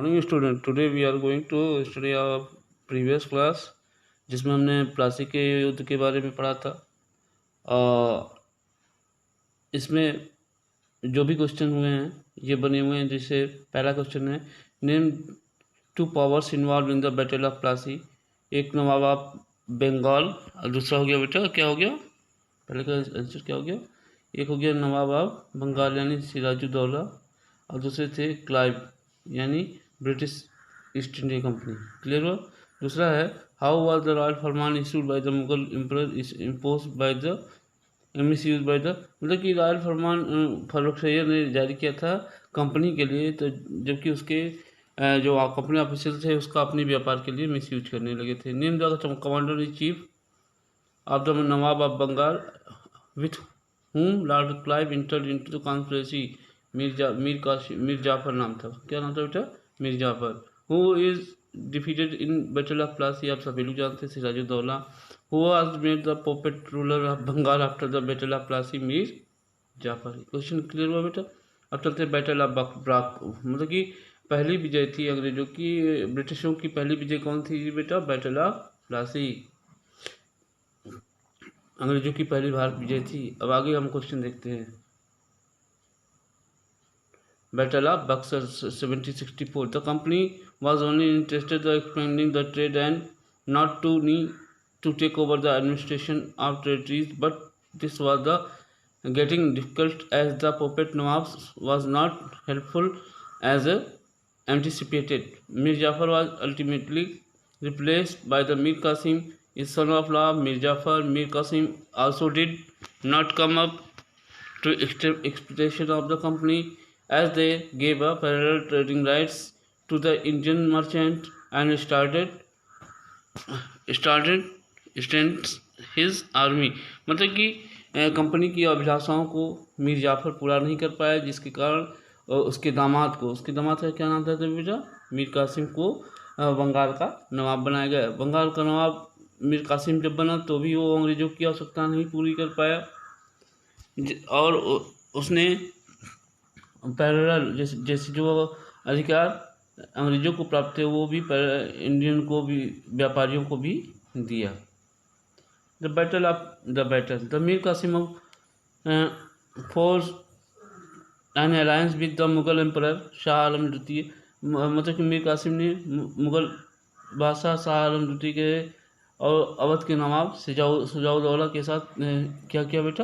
Morning student, today we are going to study our previous class, जिसमें हमने प्लासी के युद्ध के बारे में पढ़ा था। इसमें जो भी क्वेश्चन हुए हैं ये बने हुए हैं। जैसे पहला क्वेश्चन है, name two powers involve in the battle of Plassey. एक नवाब ऑफ बंगाल और दूसरा हो गया बेटा क्या हो गया, पहले का आंसर क्या हो गया, एक हो गया नवाब ऑफ बंगाल यानी सिराजुद्दौला और दूसरे थे क्लाइव यानी British east India company. Clear हुआ। दूसरा है, how was the royal Farman issued by the Mughal emperor impose by the misuse by the, मतलब कि रॉयल फरमान फारूक सैयद ने जारी किया था कंपनी के लिए, तो जबकि उसके जो कंपनी ऑफिसर थे उसका अपने व्यापार के लिए मिसयूज करने लगे थे। Name the commander in chief of the Nawab of Bengal with whom Lord Clive entered into the conspiracy. Mir Jafar नाम था। क्या नाम था बेटा? Mir Jafar. Who is defeated in battle of Plassey, आप सभी लोग जानते हैं, Sirajuddaula. Who was made the puppet ruler of Bengal after the battle of Plassey, Mir Jafar. Question clear हुआ बेटा। अब चलते हैं बैटल ऑफ ब्राक, मतलब कि पहली विजय थी अंग्रेजों की, ब्रिटिशों की पहली विजय कौन थी बेटा? बैटल ऑफ प्लासी, अंग्रेजों की पहली भारत विजय थी। अब आगे हम क्वेश्चन देखते हैं। Battle of Buxar 1764, the company was only interested in expanding the trade and not to take over the administration of territories, but this was the getting difficult as the puppet nawab was not helpful as anticipated. Mir Jafar was ultimately replaced by the Mir Qasim, his son-in-law Mir Jafar. Mir Qasim also did not come up to expectation of the company, as they gave up parallel trading rights to the Indian merchant and started strength his army. मतलब कि company की अभिलाषाओं को मीर जाफर पूरा नहीं कर पाया, जिसके कारण उसके दामाद का क्या नाम था बेटा? मीर कासिम को बंगाल का नवाब बनाया गया। बंगाल का नवाब मीर कासिम जब बना तो भी वो अंग्रेजों की आवश्यकता नहीं पूरी कर पाया, और उसने पैरेलल जैसे जो अधिकार अंग्रेजों को प्राप्त थे वो भी इंडियन को भी, व्यापारियों को भी दिया। The Mir Qasim force an alliance with the Mughal emperor Shah Alam द्वितीय, मतलब कि मीर कासिम ने मुगल बादशाह शाह आलम द्वितीय के और अवध के नवाब सिराजुद्दौला के साथ क्या किया बेटा?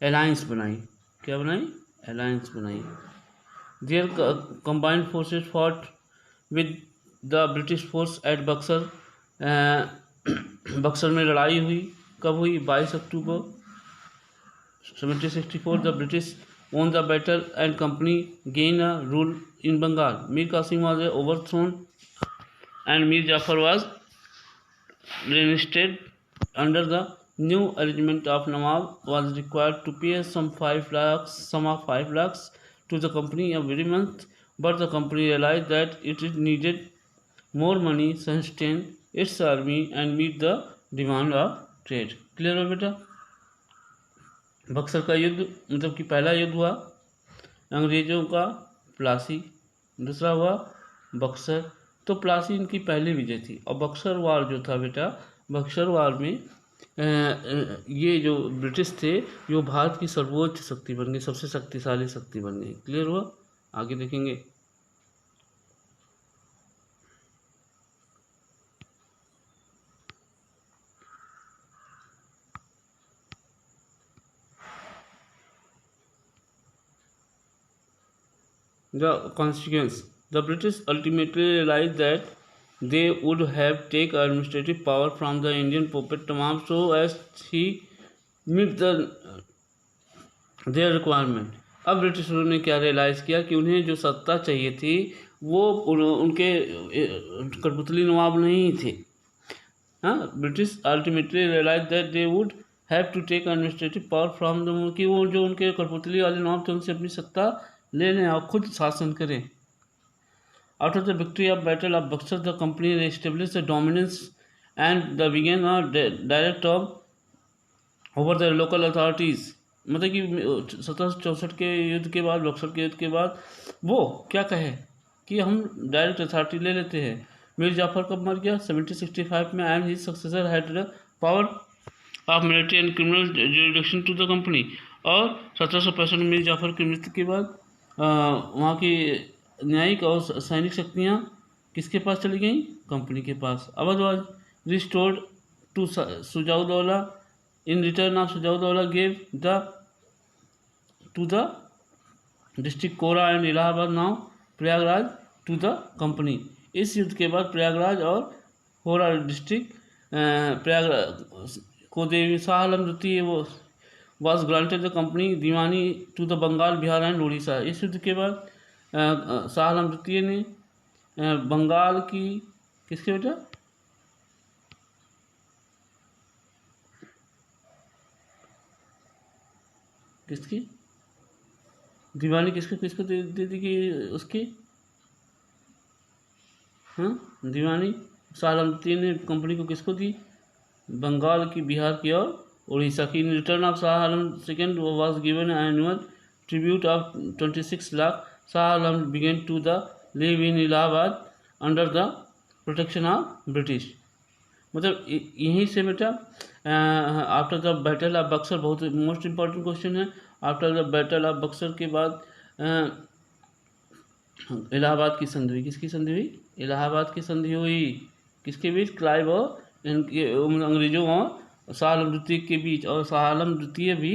अलायंस बनाई। क्या बनाई? अलायंस बनाई। Their combined forces fought with the British force at Buxar. Buxar में लड़ाई हुई। कब हुई? 22 अक्टूबर 1764. The British won the battle and company gained a rule in Bengal. Mir Qasim was overthrown and Mir Jafar was reinstated. Under the new arrangement of Nawab was required to pay sum of 5 lakhs to the company every month, but the company realized that it needed more money to sustain its army and meet the demand of trade. Clear हो बेटा? बक्सर का युद्ध, मतलब कि पहला युद्ध हुआ अंग्रेजों का प्लासी, दूसरा हुआ बक्सर। तो प्लासी इनकी पहली विजय थी, और बक्सर वार जो था बेटा, बक्सर वार में ये जो ब्रिटिश थे वो भारत की सर्वोच्च शक्ति बन गई, सबसे शक्तिशाली शक्ति बन गई। क्लियर हुआ? आगे देखेंगे। The consequence, the British ultimately realized that they would have take administrative power from the Indian puppet Nawab so as he meet their requirement. अब ब्रिटिशरों ने क्या रियलाइज़ किया कि उन्हें जो सत्ता चाहिए थी वो उनके कठपुतली नवाब नहीं थे। हाँ, British ultimately realise that they would have to take administrative power from the, कि वो जो उनके कठपुतली वाले नवाब थे उनसे अपनी सत्ता ले लें और खुद शासन करें। After the victory of battle of Buxar the company establish the dominance and the began direct of over the local authorities. मतलब कि 1764 के युद्ध के बाद, बक्सर के युद्ध के बाद वो क्या कहे, कि हम डायरेक्ट अथॉरिटी ले लेते हैं। मीर जाफर कब मर गया? 1765 में, and his successor had the power of military and criminal jurisdiction to the company. और 1765 में मीर जाफर की मृत्यु के बाद वहाँ की न्यायिक और सैनिक शक्तियाँ किसके पास चली गई? कंपनी के पास। Awadh was restored to Shujauddaula. In return of Shujauddaula gave the to the district Kora and Allahabad now Prayagraj to the company. इस युद्ध के बाद प्रयागराज और होरा डिस्ट्रिक्ट प्रयागराज को देवी शाह आलम द्वितीय वो was granted the company diwani to the Bengal, Bihar and Orissa. इस युद्ध के बाद शाह आलम द्वितीय ने बंगाल की किसके बेटा किसकी दीवानी किसको किसको दे दी कि उसकी हाँ दीवानी शाह आलम द्वितीय ने कंपनी को किसको दी? बंगाल की, बिहार की और उड़ीसा की। In return of Shah Alam second was given annual tribute of 26 lakh. Shah Alam began to the live in Allahabad under the protection of British. मतलब यहीं से बेटा after the battle of Buxar, बहुत मोस्ट इम्पॉर्टेंट क्वेश्चन है। After the battle of Buxar के बाद इलाहाबाद की संधि हुई। किसकी संधि हुई? इलाहाबाद की संधि हुई। किसके बीच? क्लाइव और इनके अंग्रेजों और शाह आलम द्वितीय के बीच। और शाह आलम द्वितीय भी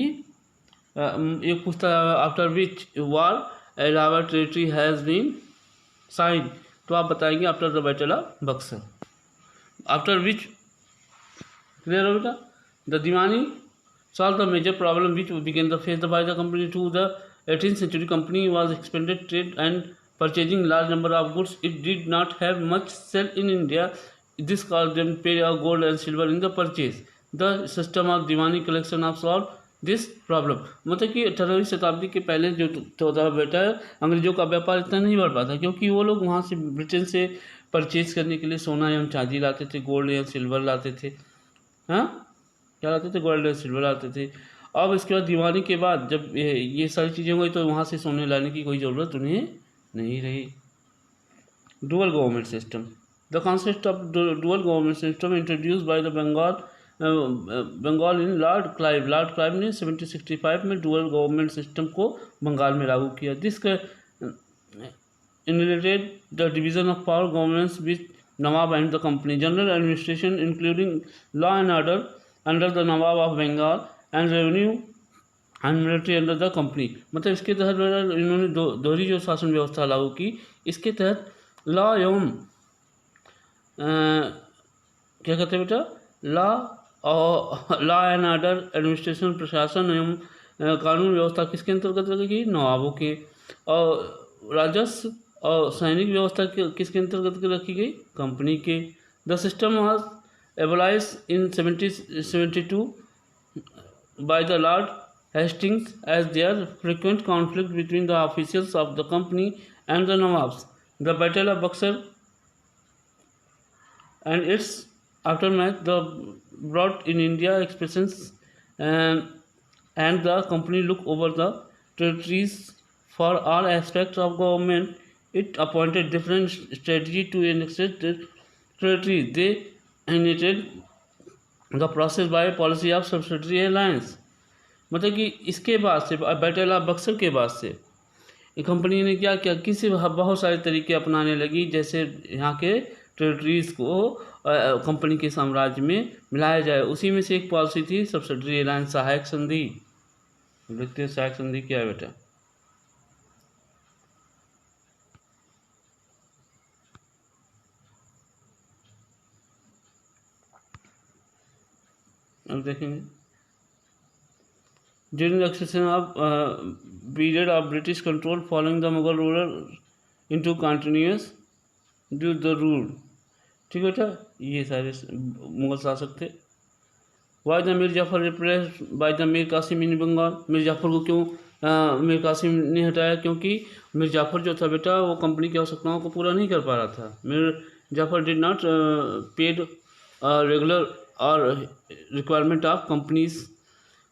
एक पूछता after which war Allahabad territory has been sign, तो आप बताएंगे after the battle of Buxar. After which clear हो बेटा? The diwani solve the major problem which began the face by the company to the 18th century. Company was expanded trade and purchasing large number of goods. It did not have much sell in India. This caused them to pay gold and silver in the purchase. The system of Deewani collection of solved this problem. मतलब कि 18वीं शताब्दी के पहले जो होता बेटा अंग्रेजों का व्यापार इतना नहीं बढ़ पाता, क्योंकि वो लोग वहाँ से ब्रिटेन से परचेज करने के लिए सोना एवं चांदी लाते थे, गोल्ड या सिल्वर लाते थे। हाँ क्या लाते थे? गोल्ड या सिल्वर लाते थे। अब इसके बाद दीवानी के बाद जब ये सारी चीज़ें हो गई तो वहाँ से सोने लाने की कोई ज़रूरत उन्हें नहीं रही। Dual government system. The concept of dual government system introduce by the Bengal in Lord Clive. Lord Clive ने 1765 में डुअल गवर्नमेंट सिस्टम को बंगाल में लागू किया। This inherited the division of power governance with nawab and the company. General administration including law and order under the Nawab of Bengal and revenue and military under the company. मतलब इसके तहत इन्होंने दोहरी जो शासन व्यवस्था लागू की। इसके तहत लॉ एवं क्या कहते हैं बेटा? लॉ एंड ऑर्डर एडमिनिस्ट्रेशन, प्रशासन एवं कानून व्यवस्था किसके अंतर्गत रखेगी? नवाबों के। और राजस्व और सैनिक व्यवस्था किसके अंतर्गत रखी गई? कंपनी के। The system was abolished in 1772 by the Lord Hastings as there frequent conflict between the officials of the company and the Nawabs. The Battle of Buxar and its aftermath brought in India expressions and the company look over the territories for all aspects of government. It appointed different strategy to annex the territories. They initiated the process by policy of subsidiary alliance. मतलब कि इसके बाद से battle of Buxar के बाद से company ने क्या किया? किसी बहुत सारे तरीके अपनाने लगी, जैसे यहाँ के टेरिटरीज़ को कंपनी के साम्राज्य में मिलाया जाए। उसी में से एक पॉलिसी थी सब्सिडरी अलायंस, सहायक संधि। देखते हैं सहायक संधि क्या है बेटा। अब देखेंगे during the extension of period of British control following the Mughal ruler into continuous due the rule. ठीक है बेटा, ये सारे मुगल शासक थे। Why the Mir Jafar repress by the Mir Qasim in Bengal. Mir Jafar को क्यों मीर कासिम ने हटाया? क्योंकि मीर जाफर जो था बेटा वो कंपनी की आवश्यकताओं को पूरा नहीं कर पा रहा था। Mir Jafar did not paid regular or requirement of companies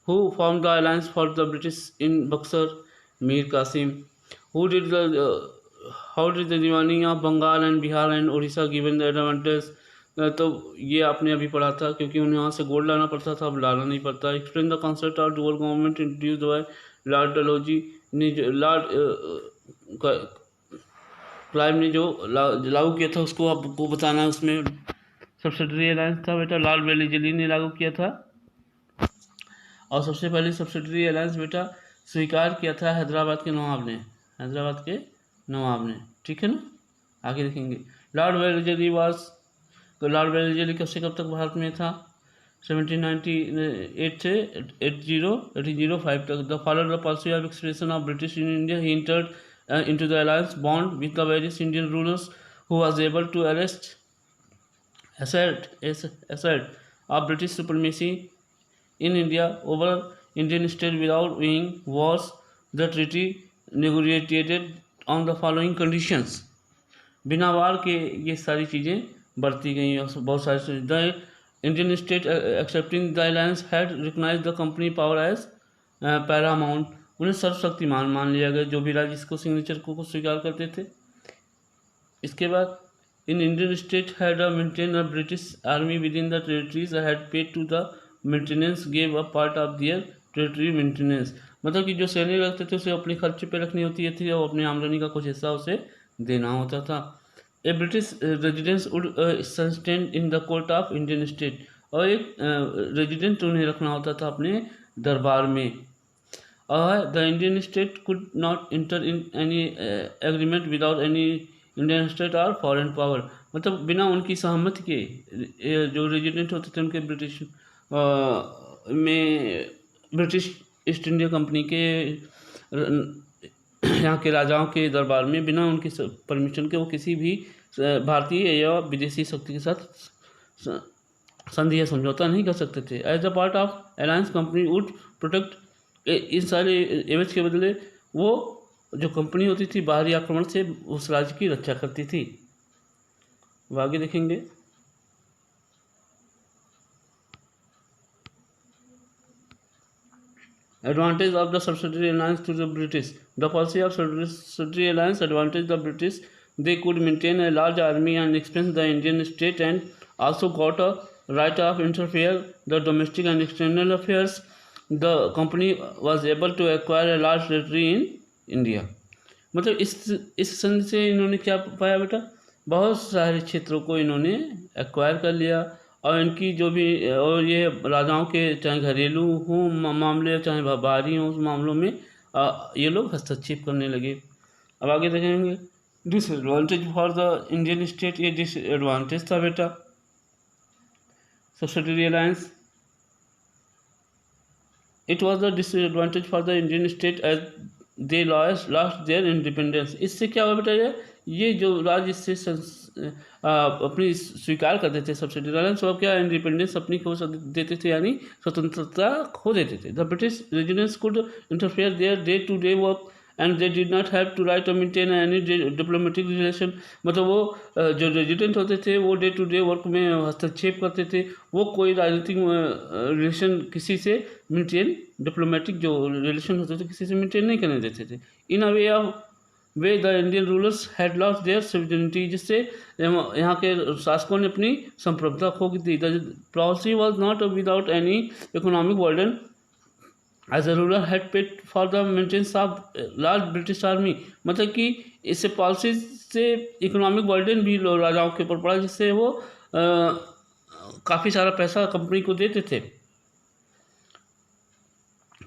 who formed the alliance for the British in Buxar. Mir Qasim, who did the how did the demanding of Bengal and Bihar and Orissa given the advantage, तो ये आपने अभी पढ़ा था, क्योंकि उन्हें वहाँ से गोल्ड लाना पड़ता था, अब लाना नहीं पड़ता। Explain the concept of dual government introduced by Lord Dalhousie ने, लॉर्ड क्लाइव ने जो लागू किया था उसको आपको बताना है। उसमें सब्सिडरी अलायंस था बेटा, लॉर्ड वेलिजली ने लागू किया था, और सबसे पहले सब्सिडरी अलायंस बेटा स्वीकार किया था हैदराबाद के नवाब ने, हैदराबाद के नवाब ने, ठीक है ना। आगे देखेंगे लॉर्ड वेलिजली वाज, तो लॉर्ड वेलिजली कब से कब तक भारत में था, 1798 से 1805 तक। The followed the policy of expression of British in India, he entered into the alliance bond with the various Indian rulers, who was able to assert of British supremacy in India over Indian state without winning wars. The treaty negotiated on the following conditions. बिना वार के ये सारी चीज़ें बरती गई और बहुत सारी। The Indian state accepting the alliance had recognise the company power as paramount, उन्हें सर्वशक्तिमान मान लिया गया, जो भी राज्य इसको सिग्नेचर को स्वीकार करते थे। इसके बाद इन Indian state had maintain a British army within the territories, had paid to the maintenance, gave a part of their territory maintenance, मतलब कि जो सैनिक रखते थे उसे अपने खर्चे पे रखनी होती थी और अपनी आमदनी का कुछ हिस्सा उसे देना होता था। A British residence would sustain in the court of Indian state, और एक रेजिडेंट उन्हें रखना होता था अपने दरबार में। The Indian state could not inter in any agreement without any Indian state और फॉरेन पावर, मतलब बिना उनकी सहमति के जो रेजिडेंट होते थे उनके ब्रिटिश में, ब्रिटिश ईस्ट इंडिया कंपनी के यहाँ के राजाओं के दरबार में बिना उनकी परमिशन के वो किसी भी भारतीय या विदेशी शक्ति के साथ संधि या समझौता नहीं कर सकते थे। As a part of alliance company would protect, इन सारे एवज के बदले वो जो कंपनी होती थी बाहरी आक्रमण से उस राज्य की रक्षा करती थी। अब आगे देखेंगे advantage of the subsidiary alliance to the British, the policy of subsidiary alliance advantage the British, they could maintain a large army and expand the Indian state and also got a right of interfere the domestic and external affairs. The company was able to acquire a large territory in India. मतलब इस संधि से इन्होंने क्या पाया बेटा, बहुत सारे क्षेत्रों को इन्होंने एक्वायर कर लिया, और इनकी जो भी, और ये राजाओं के चाहे घरेलू हों मामले चाहे बाहरी हों उस मामलों में ये लोग हस्तक्षेप करने लगे। अब आगे देखेंगे disadvantage for the Indian state, ये डिसएडवांटेज था बेटा subsidiary alliance. It was the disadvantage for the Indian state as they lost their independence. इससे क्या हुआ बेटा, ये जो राज्य इससे अपनी स्वीकार करते थे सब्सिडरी अलायंस, और क्या इंडिपेंडेंस अपनी खो देते थे, यानी स्वतंत्रता खो देते थे। The British residents could interfere their day to day work and they did not have to write और मेंटेन एनी डिप्लोमेटिक रिलेशन, मतलब वो जो रेजिडेंट होते थे वो डे टू डे वर्क में हस्तक्षेप करते थे, वो कोई राजनीतिक रिलेशन किसी से मेंटेन, डिप्लोमेटिक जो रिलेशन होते थे किसी से मेंटेन नहीं करने देते थे। In a way of way the Indian rulers had lost their sovereignty, जिससे यहाँ के शासकों ने अपनी संप्रभुता खो दी। The policy was not without any economic burden as a ruler had paid for the maintenance of large British army, मतलब कि इससे पॉलिसी से इकोनॉमिक बर्डन भी राजाओं के ऊपर पड़ा, जिससे वो काफ़ी सारा पैसा कंपनी को देते थे।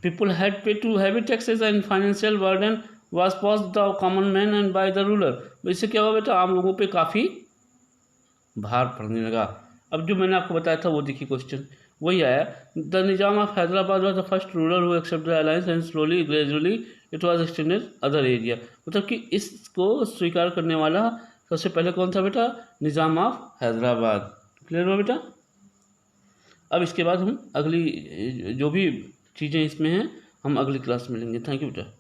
People had paid to heavy taxes and financial burden was pass the common man and by the ruler. इससे क्या हुआ बेटा, आम लोगों पे काफ़ी भार पड़ने लगा। अब जो मैंने आपको बताया था वो देखिए क्वेश्चन वही आया। The Nizam of Hyderabad was the first ruler who accepted the alliance and slowly gradually it was extended other area, मतलब कि इसको स्वीकार करने वाला सबसे पहले कौन था बेटा, निजाम ऑफ हैदराबाद। क्लियर हुआ बेटा। अब इसके बाद हम अगली जो भी चीज़ें इसमें हैं हम अगली क्लास में लेंगे। थैंक यू बेटा।